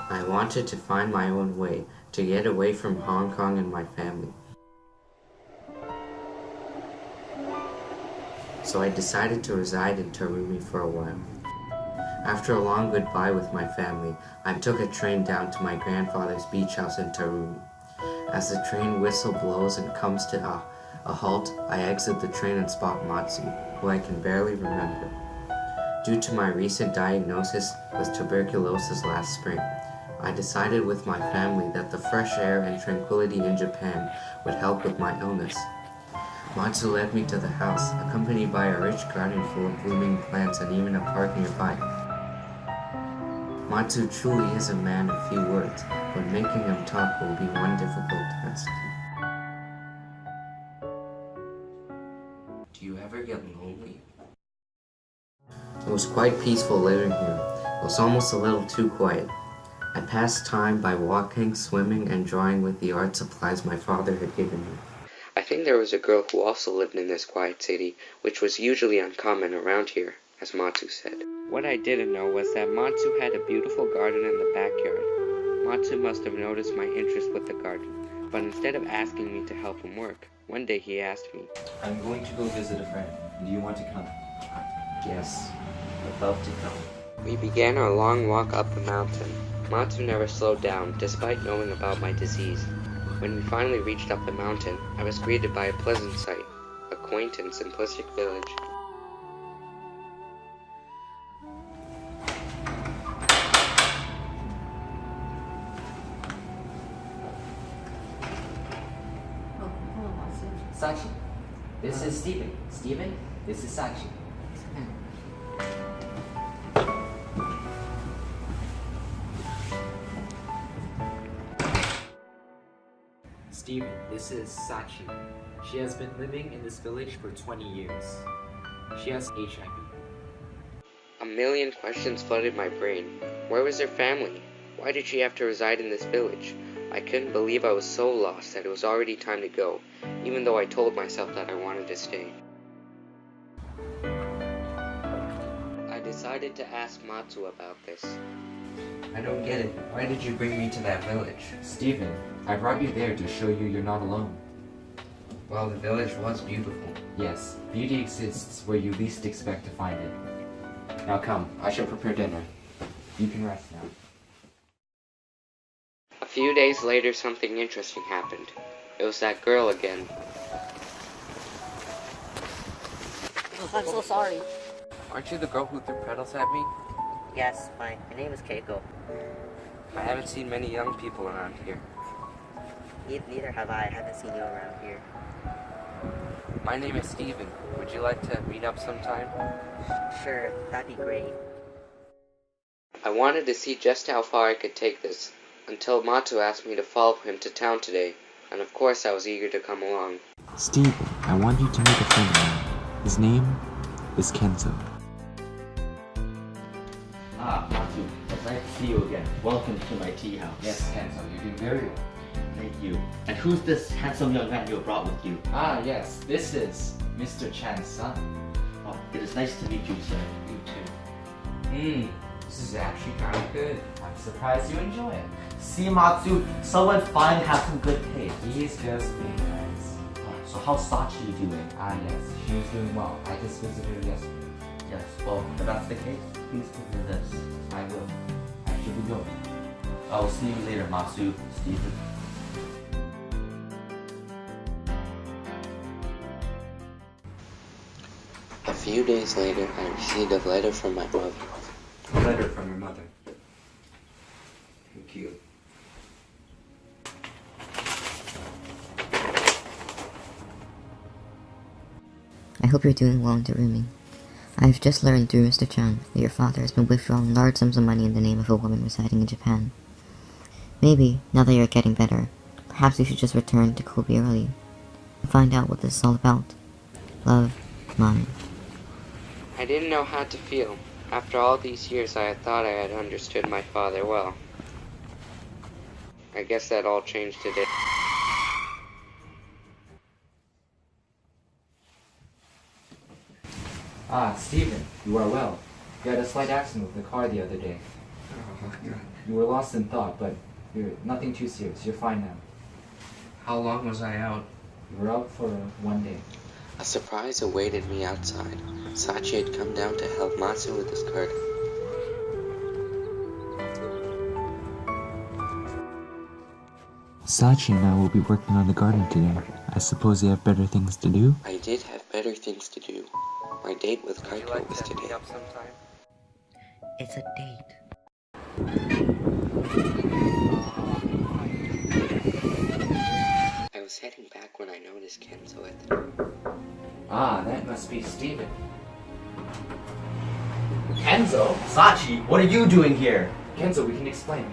I wanted to find my own way, to get away from Hong Kong and my family. So I decided to reside in Tarumi for a while. After a long goodbye with my family, I took a train down to my grandfather's beach house in Tarumi. As the train whistle blows and comes to a halt, I exit the train and spot Matsu, who I can barely remember. Due to my recent diagnosis with tuberculosis last spring, I decided with my family that the fresh air and tranquility in Japan would help with my illness. Matsu led me to the house, accompanied by a rich garden full of blooming plants and even a park nearby. Matsu truly is a man of few words, but making him talk will be one difficult task. Do you ever get lonely? It was quite peaceful living here. It was almost a little too quiet. I passed time by walking, swimming, and drawing with the art supplies my father had given me. I think there was a girl who also lived in this quiet city, which was usually uncommon around here, as Matsu said. What I didn't know was that Matsu had a beautiful garden in the backyard. Matsu must have noticed my interest with the garden, but instead of asking me to help him work, one day he asked me, I'm going to go visit a friend. Do you want to come? "Yes." I'd love to come. We began our long walk up the mountain. Matsu never slowed down, despite knowing about my disease. When we finally reached up the mountain, I was greeted by a pleasant sight, a quaint and simplistic village. Sakshi, this is Stephen. Stephen, this is Sakshi. Stephen, this is Sakshi. She has been living in this village for 20 years. She has HIV. A million questions flooded my brain. Where was her family? Why did she have to reside in this village? I couldn't believe I was so lost that it was already time to go, even though I told myself that I wanted to stay. I decided to ask Matsu about this. I don't get it. Why did you bring me to that village? Stephen, I brought you there to show you you're not alone. Well, the village was beautiful. Yes, beauty exists where you least expect to find it. Now come, I shall prepare dinner. You can rest now. A few days later, something interesting happened. It was that girl again. I'm so sorry. Aren't you the girl who threw petals at me? Yes, my name is Keiko. I haven't seen many young people around here. Neither have I. Haven't seen you around here. My name is Steven. Would you like to meet up sometime? Sure, that'd be great. I wanted to see just how far I could take this, until Matsu asked me to follow him to town today, and of course I was eager to come along. Steve, I want you to meet a friend of mine. His name is Kenzo. Ah, Matsu, it's nice to see you again. Welcome to my tea house. Yes, Kenzo, you're doing very well. Thank you. And who's this handsome young man you brought with you? Ah, yes, this is Mr. Chan's son. Oh, it is nice to meet you, sir. You too. This is actually kind of good. I'm surprised you enjoy it. See, Matsu, someone fine has some good taste. He's just being nice. So how's Sachi doing? Ah, yes, she was doing well. I just visited her yesterday. Yes, well, if that's the case, please give her this. I will. I should be going. I'll see you later, Matsu, Stephen. A few days later, I received a letter from my mother. A letter from your mother. Thank you. I hope you're doing well in Tarumi. I have just learned through Mr. Chan that your father has been withdrawing large sums of money in the name of a woman residing in Japan. Maybe, now that you're getting better, perhaps you should just return to Kobe early and find out what this is all about. Love, Mommy. I didn't know how to feel. After all these years, I had thought I had understood my father well. I guess that all changed today. Ah, Stephen, you are well. You had a slight accident with the car the other day. You were lost in thought, but you're nothing too serious. You're fine now. How long was I out? You were out for 1 day. A surprise awaited me outside. Sachi had come down to help Matsu with his garden. Sachi and I will be working on the garden today. I suppose you have better things to do? I did have better things to do. My date with Kaito was today. It's a date. I was heading back when I noticed Kenzo at the door. Ah, that must be Steven. Kenzo? Sachi, what are you doing here? Kenzo, we can explain.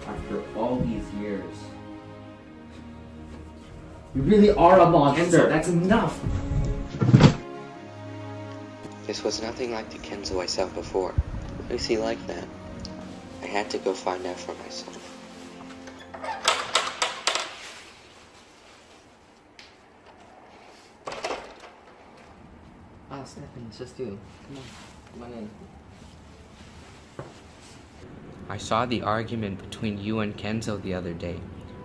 After all these years. You really are a monster. Kenzo, that's enough. This was nothing like the Kenzo I saw before. Why is he like that? I had to go find out for myself. Oh, Stefan, it's just you. Come on in. I saw the argument between you and Kenzo the other day.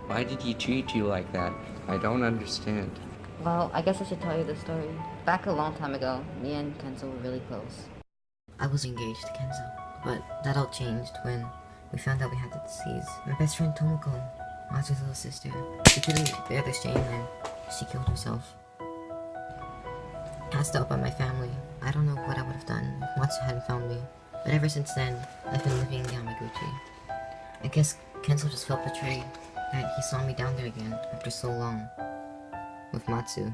Why did he treat you like that? I don't understand. Well, I guess I should tell you the story. Back a long time ago, me and Kenzo were really close. I was engaged to Kenzo, but that all changed when we found out we had the disease. My best friend Tomoko, Matsu's little sister, she couldn't bear the shame and she killed herself. Passed out by my family. I don't know what I would have done if Matsu hadn't found me. But ever since then, I've been living in Yamaguchi. I guess Kenzo just felt betrayed that he saw me down there again after so long. With Matsu.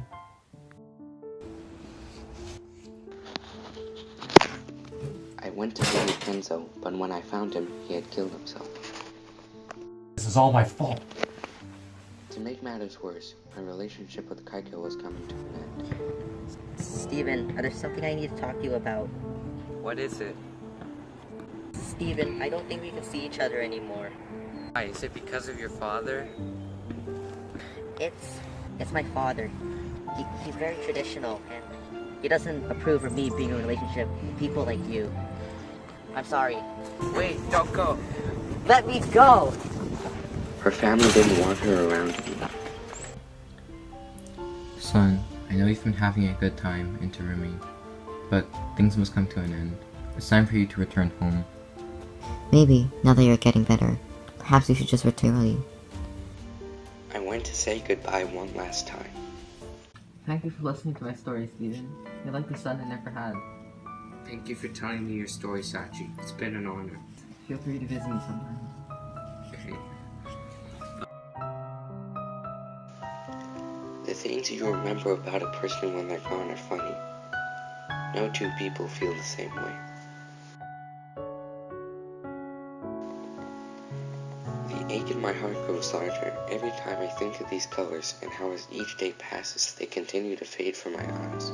I went to visit Kenzo, but when I found him, he had killed himself. This is all my fault. To make matters worse, my relationship with Kaito was coming to an end. Steven, there's something I need to talk to you about. What is it? Steven, I don't think we can see each other anymore. Why? Is it because of your father? It's my father. He's very traditional, and he doesn't approve of me being in a relationship with people like you. I'm sorry. Wait, don't go! Let me go! Her family didn't want her around me. Son, I know you've been having a good time in Terumi, but things must come to an end. It's time for you to return home. Maybe, now that you're getting better, perhaps you should just return early. I went to say goodbye one last time. Thank you for listening to my story, Steven. You're like the son I never had. Thank you for telling me your story, Sachi. It's been an honor. Feel free to visit me sometime. Okay. The things you remember about a person when they're gone are funny. No two people feel the same way. The ache in my heart grows larger every time I think of these colors and how as each day passes they continue to fade from my eyes.